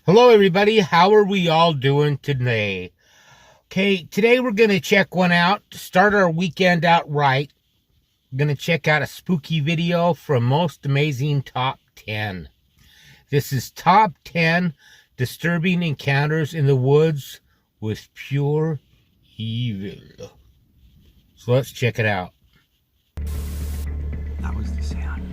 Hello everybody, how are we all doing today? Okay, today we're going to check one out to start our weekend out right. We're going to check out a spooky video from Most Amazing Top 10. This is Top 10 Disturbing Encounters in the Woods with Pure Evil. So let's check it out. That was the sound.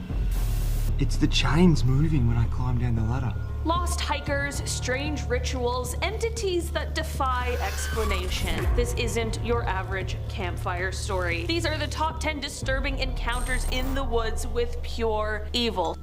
It's the chains moving when I climb down the ladder. Lost hikers, strange rituals, entities that defy explanation. This isn't your average campfire story. These are the top 10 disturbing encounters in the woods with pure evil.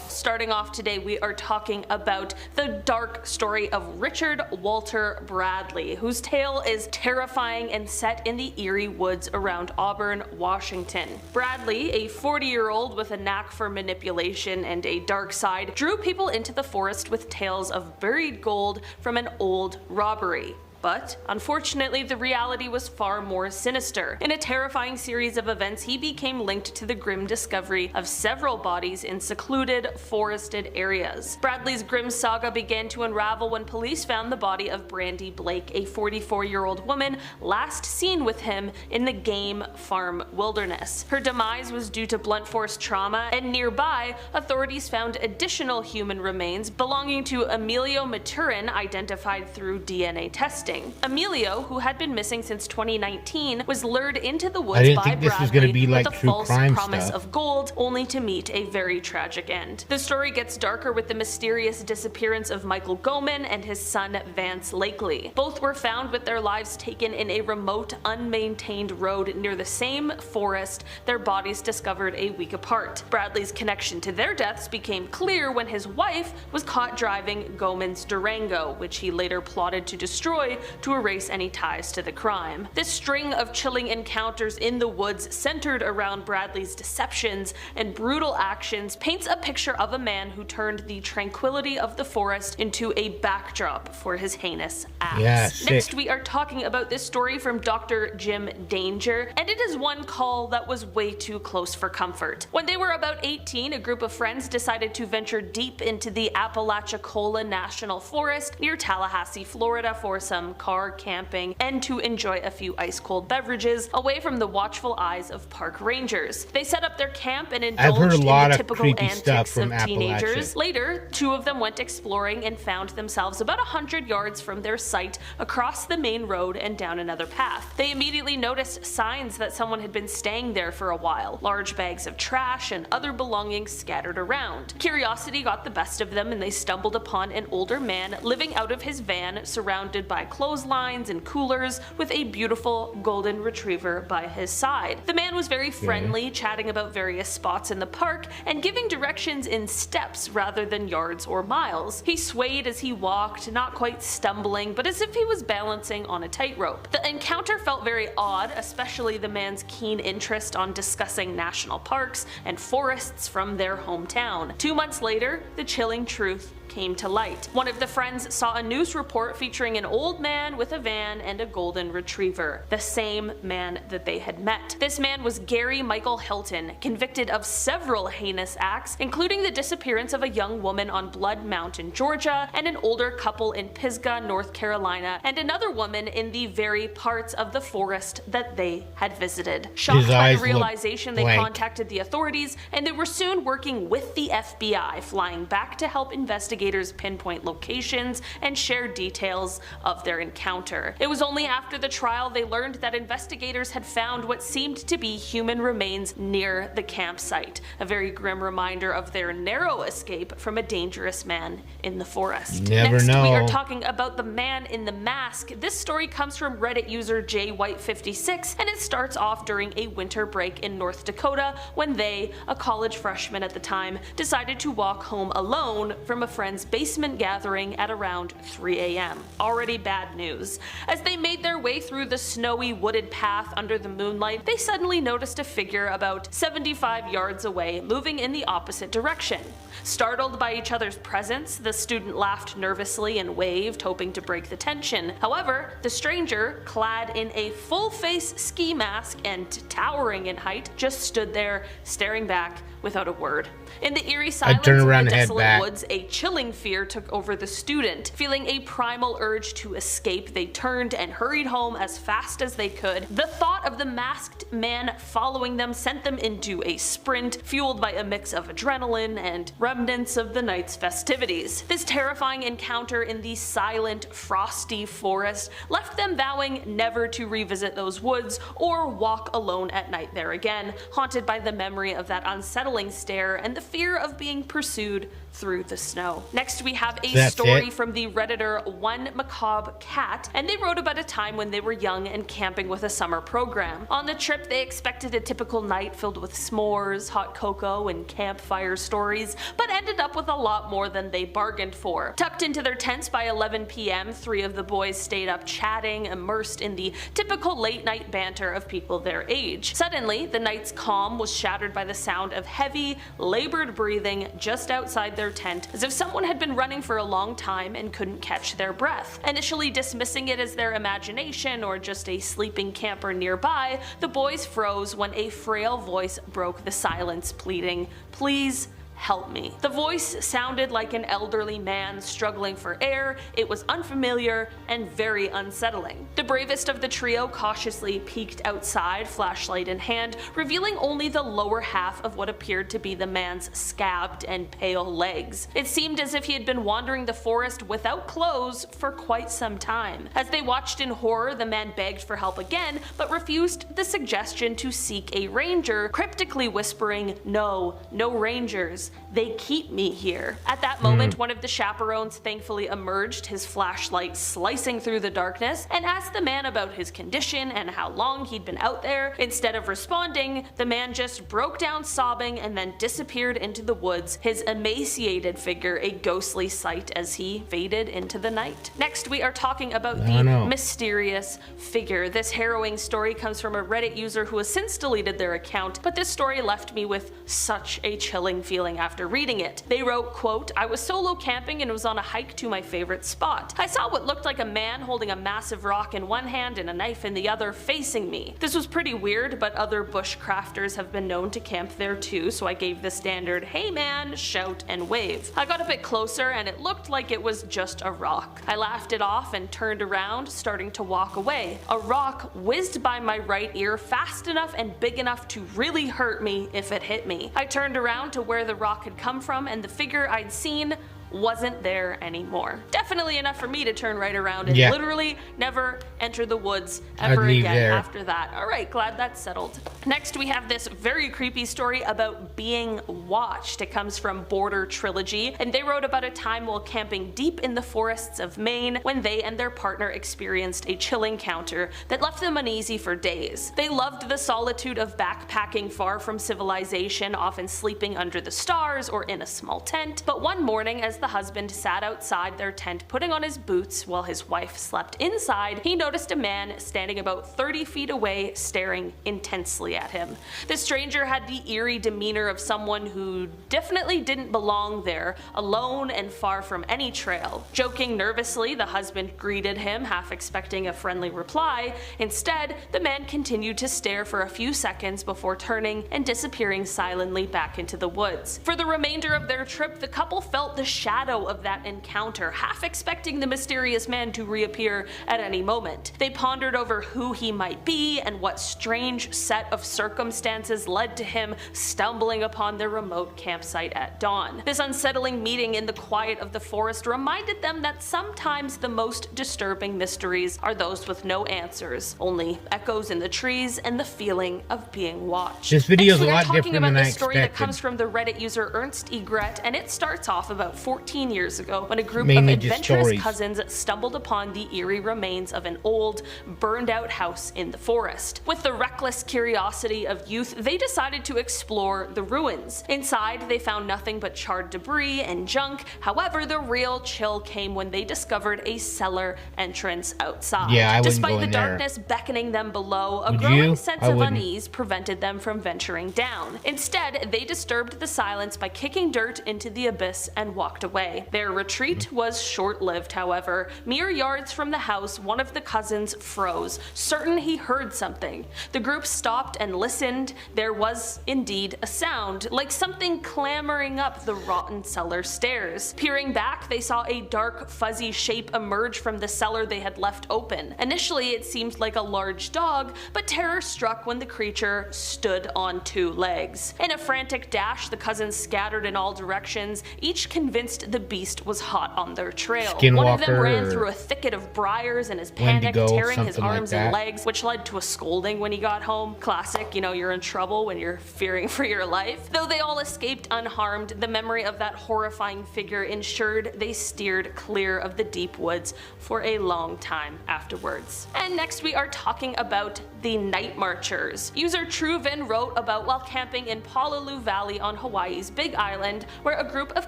Starting off today, we are talking about the dark story of Richard Walter Bradley, whose tale is terrifying and set in the eerie woods around Auburn, Washington. Bradley, a 40-year-old with a knack for manipulation and a dark side, drew people into the forest with tales of buried gold from an old robbery. But, unfortunately, the reality was far more sinister. In a terrifying series of events, he became linked to the grim discovery of several bodies in secluded, forested areas. Bradley's grim saga began to unravel when police found the body of Brandy Blake, a 44-year-old woman last seen with him in the Game Farm Wilderness. Her demise was due to blunt force trauma, and nearby, authorities found additional human remains belonging to Emilio Maturin, identified through DNA testing. Emilio, who had been missing since 2019, was lured into the woods by Bradley with a false promise of gold, only to meet a very tragic end. The story gets darker with the mysterious disappearance of Michael Goman and his son Vance Lakely. Both were found with their lives taken in a remote, unmaintained road near the same forest, their bodies discovered a week apart. Bradley's connection to their deaths became clear when his wife was caught driving Goman's Durango, which he later plotted to destroy to erase any ties to the crime. This string of chilling encounters in the woods centered around Bradley's deceptions and brutal actions paints a picture of a man who turned the tranquility of the forest into a backdrop for his heinous acts. Next, we are talking about this story from Dr. Jim Danger, and it is one call that was way too close for comfort. When they were about 18, a group of friends decided to venture deep into the Apalachicola National Forest near Tallahassee, Florida for some car camping and to enjoy a few ice-cold beverages away from the watchful eyes of park rangers. They set up their camp and indulged in the typical antics of teenagers. Later, two of them went exploring and found themselves about 100 yards from their site across the main road and down another path. They immediately noticed signs that someone had been staying there for a while, large bags of trash and other belongings scattered around. Curiosity got the best of them and they stumbled upon an older man living out of his van surrounded by clotheslines and coolers with a beautiful golden retriever by his side. The man was very friendly, chatting about various spots in the park and giving directions in steps rather than yards or miles. He swayed as he walked, not quite stumbling, but as if he was balancing on a tightrope. The encounter felt very odd, especially the man's keen interest on discussing national parks and forests from their hometown. 2 months later, the chilling truth came to light. One of the friends saw a news report featuring an old man with a van and a golden retriever, the same man that they had met. This man was Gary Michael Hilton, convicted of several heinous acts, including the disappearance of a young woman on Blood Mountain, Georgia, and an older couple in Pisgah, North Carolina, and another woman in the very parts of the forest that they had visited. Shocked by the realization, they contacted the authorities, and they were soon working with the FBI, flying back to help investigate pinpoint locations and share details of their encounter. It was only after the trial they learned that investigators had found what seemed to be human remains near the campsite, a very grim reminder of their narrow escape from a dangerous man in the forest. Next, we are talking about the man in the mask. This story comes from Reddit user JWhite56, and it starts off during a winter break in North Dakota when they, a college freshman at the time, decided to walk home alone from a friend's basement gathering at around 3 a.m. Already bad news. As they made their way through the snowy wooded path under the moonlight, they suddenly noticed a figure about 75 yards away moving in the opposite direction. Startled by each other's presence, the student laughed nervously and waved, hoping to break the tension. However, the stranger, clad in a full-face ski mask and towering in height, just stood there, staring back without a word. In the eerie I'd silence turn of around the and head desolate back. woods, a chilling fear took over the student. Feeling a primal urge to escape, they turned and hurried home as fast as they could. The thought of the masked man following them sent them into a sprint, fueled by a mix of adrenaline and remnants of the night's festivities. This terrifying encounter in the silent, frosty forest left them vowing never to revisit those woods or walk alone at night there again, haunted by the memory of that unsettling stare and the fear of being pursued through the snow. Next, we have a That's story it? from the Redditor One Macabre Cat, and they wrote about a time when they were young and camping with a summer program. On the trip, they expected a typical night filled with s'mores, hot cocoa, and campfire stories, but ended up with a lot more than they bargained for. Tucked into their tents by 11 p.m., 3 of the boys stayed up chatting, immersed in the typical late-night banter of people their age. Suddenly, the night's calm was shattered by the sound of heavy, labored breathing just outside their tent, as if someone had been running for a long time and couldn't catch their breath. Initially dismissing it as their imagination or just a sleeping camper nearby, the boys froze when a frail voice broke the silence, pleading, "Please, help me." The voice sounded like an elderly man struggling for air. It was unfamiliar and very unsettling. The bravest of the trio cautiously peeked outside, flashlight in hand, revealing only the lower half of what appeared to be the man's scabbed and pale legs. It seemed as if he had been wandering the forest without clothes for quite some time. As they watched in horror, the man begged for help again, but refused the suggestion to seek a ranger, cryptically whispering, "No, no rangers. They keep me here." At that moment, one of the chaperones thankfully emerged, his flashlight slicing through the darkness, and asked the man about his condition and how long he'd been out there. Instead of responding, the man just broke down sobbing and then disappeared into the woods, his emaciated figure a ghostly sight as he faded into the night. Next, we are talking about the mysterious figure. This harrowing story comes from a Reddit user who has since deleted their account, but this story left me with such a chilling feeling after reading it. They wrote, quote, "I was solo camping and was on a hike to my favorite spot. I saw what looked like a man holding a massive rock in one hand and a knife in the other facing me. This was pretty weird, but other bushcrafters have been known to camp there too, so I gave the standard 'hey man' shout and wave. I got a bit closer and it looked like it was just a rock. I laughed it off and turned around, starting to walk away. A rock whizzed by my right ear fast enough and big enough to really hurt me if it hit me. I turned around to where the rock had come from, and the figure I'd seen wasn't there anymore." Definitely enough for me to turn right around and literally never enter the woods ever again after that. Alright, glad that's settled. Next, we have this very creepy story about being watched. It comes from Border Trilogy, and they wrote about a time while camping deep in the forests of Maine when they and their partner experienced a chill encounter that left them uneasy for days. They loved the solitude of backpacking far from civilization, often sleeping under the stars or in a small tent, but one morning as the husband sat outside their tent putting on his boots while his wife slept inside, he noticed a man standing about 30 feet away staring intensely at him. The stranger had the eerie demeanor of someone who definitely didn't belong there, alone and far from any trail. Joking nervously, the husband greeted him, half expecting a friendly reply. Instead, the man continued to stare for a few seconds before turning and disappearing silently back into the woods. For the remainder of their trip, the couple felt the shadow of that encounter, half expecting the mysterious man to reappear at any moment. They pondered over who he might be and what strange set of circumstances led to him stumbling upon their remote campsite at dawn. This unsettling meeting in the quiet of the forest reminded them that sometimes the most disturbing mysteries are those with no answers, only echoes in the trees and the feeling of being watched. This video is a lot talking different about than I this story that expected. comes from the Reddit user Ernst Egret, and it starts off about 14 years ago when a group Mainly of just adventurous stories. cousins stumbled upon the eerie remains of an old, burned-out house in the forest. With the reckless curiosity of youth, they decided to explore the ruins. Inside, they found nothing but charred debris and junk. However, the real chill came when they discovered a cellar entrance outside. Yeah, I wouldn't Despite go the in there. darkness beckoning them below, a Would growing you? sense I of wouldn't. unease prevented them from venturing down. Instead, they disturbed the silence by kicking dirt into the abyss and walked away. away. Their retreat was short-lived, however. Mere yards from the house, one of the cousins froze, certain he heard something. The group stopped and listened. There was indeed a sound, like something clambering up the rotten cellar stairs. Peering back, they saw a dark, fuzzy shape emerge from the cellar they had left open. Initially, it seemed like a large dog, but terror struck when the creature stood on two legs. In a frantic dash, the cousins scattered in all directions, each convinced the beast was hot on their trail. One of them ran through a thicket of briars in his panic, tearing his arms and legs, which led to a scolding when he got home. Classic, you know, you're in trouble when you're fearing for your life. Though they all escaped unharmed, the memory of that horrifying figure ensured they steered clear of the deep woods for a long time afterwards. And next we are talking about the Night Marchers. User Truvin wrote about while camping in Pololu Valley on Hawaii's Big Island, where a group of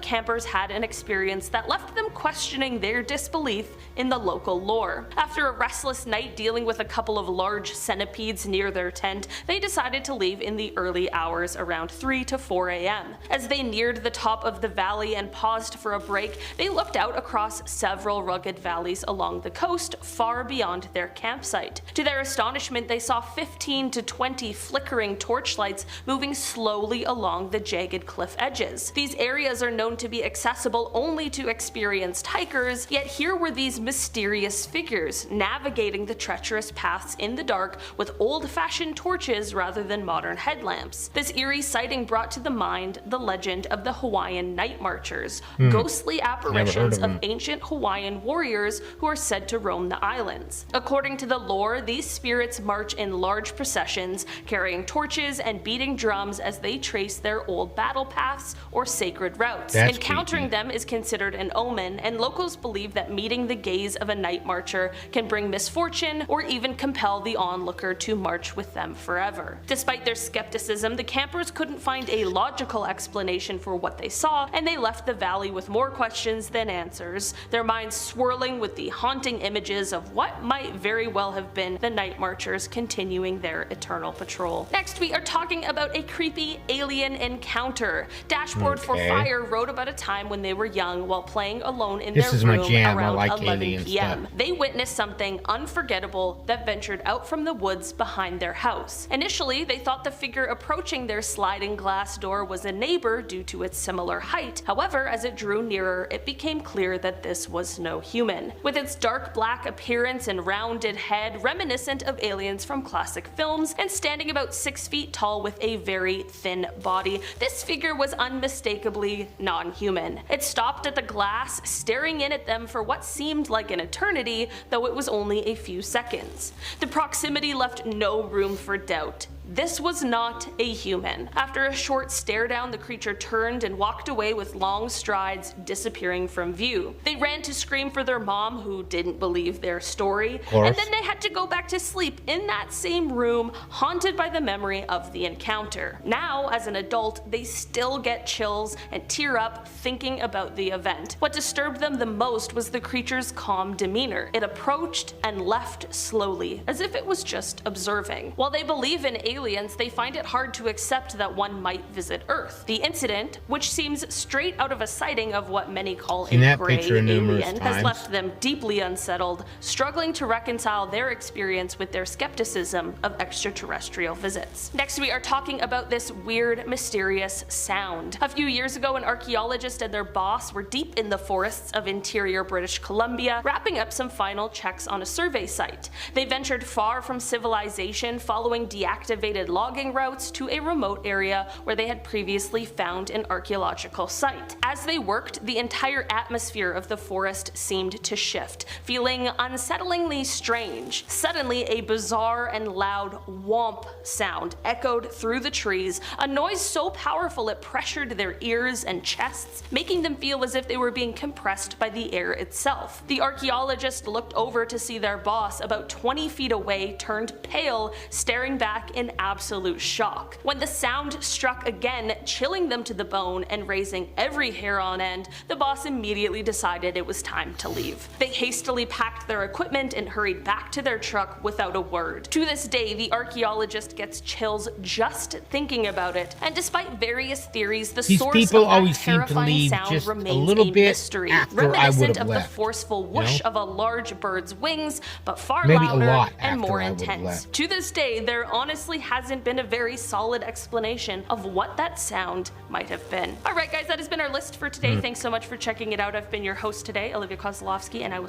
campers had an experience that left them questioning their disbelief in the local lore. After a restless night dealing with a couple of large centipedes near their tent, they decided to leave in the early hours around 3 to 4 a.m. As they neared the top of the valley and paused for a break, they looked out across several rugged valleys along the coast far beyond their campsite. To their astonishment, they saw 15 to 20 flickering torchlights moving slowly along the jagged cliff edges. These areas are known to be accessible only to experienced hikers, yet here were these mysterious figures navigating the treacherous paths in the dark with old-fashioned torches rather than modern headlamps. This eerie sighting brought to the mind the legend of the Hawaiian Night Marchers, ghostly apparitions of ancient Hawaiian warriors who are said to roam the islands. According to the lore, these spirits march in large processions, carrying torches and beating drums as they trace their old battle paths or sacred routes. Encountering them is considered an omen, and locals believe that meeting the gaze of a night marcher can bring misfortune or even compel the onlooker to march with them forever. Despite their skepticism, the campers couldn't find a logical explanation for what they saw, and they left the valley with more questions than answers, their minds swirling with the haunting images of what might very well have been the night marchers continuing their eternal patrol. Next, we are talking about a creepy alien encounter. Dashboard for Fire wrote about a time when they were young while playing alone in their room around 11 p.m. They witnessed something unforgettable that ventured out from the woods behind their house. Initially, they thought the figure approaching their sliding glass door was a neighbor due to its similar height. However, as it drew nearer, it became clear that this was no human. With its dark black appearance and rounded head reminiscent of aliens from classic films, and standing about 6 feet tall with a very thin body, this figure was unmistakably non-human. It stopped at the glass, staring in at them for what seemed like an eternity, though it was only a few seconds. The proximity left no room for doubt. This was not a human. After a short stare down, the creature turned and walked away with long strides, disappearing from view. They ran to scream for their mom, who didn't believe their story, and then they had to go back to sleep in that same room, haunted by the memory of the encounter. Now, as an adult, they still get chills and tear up thinking about the event. What disturbed them the most was the creature's calm demeanor. It approached and left slowly, as if it was just observing. While they believe in aliens, they find it hard to accept that one might visit Earth. The incident, which seems straight out of a sighting of what many call a gray alien, has left them deeply unsettled, struggling to reconcile their experience with their skepticism of extraterrestrial visits. Next, we are talking about this weird, mysterious sound. A few years ago, an archaeologist and their boss were deep in the forests of interior British Columbia, wrapping up some final checks on a survey site. They ventured far from civilization, following deactivated logging routes to a remote area where they had previously found an archaeological site. As they worked, the entire atmosphere of the forest seemed to shift, feeling unsettlingly strange. Suddenly, a bizarre and loud whomp sound echoed through the trees, a noise so powerful it pressured their ears and chests, making them feel as if they were being compressed by the air itself. The archaeologist looked over to see their boss, about 20 feet away, turned pale, staring back in absolute shock. When the sound struck again, chilling them to the bone and raising every hair on end, the boss immediately decided it was time to leave. They hastily packed their equipment and hurried back to their truck without a word. To this day, the archaeologist gets chills just thinking about it, and despite various theories, the These source people of that always seem to terrifying leave sound just a remains little a bit mystery, after I would reminiscent have of left, the forceful whoosh of a large bird's wings, but far Maybe a louder lot and after more I would have intense. left. To this day, there honestly hasn't been a very solid explanation of what that sound might have been. Alright guys, that has been our list for today. Thanks so much for checking it out. I've been your host today, Olivia Kozlowski, and I will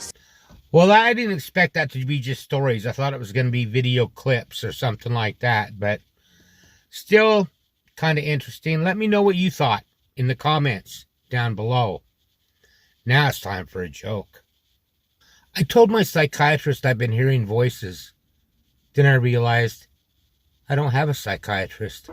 Well, I didn't expect that to be just stories. I thought it was going to be video clips or something like that, but still kind of interesting. Let me know what you thought in the comments down below. Now it's time for a joke. I told my psychiatrist I've been hearing voices. Then I realized I don't have a psychiatrist.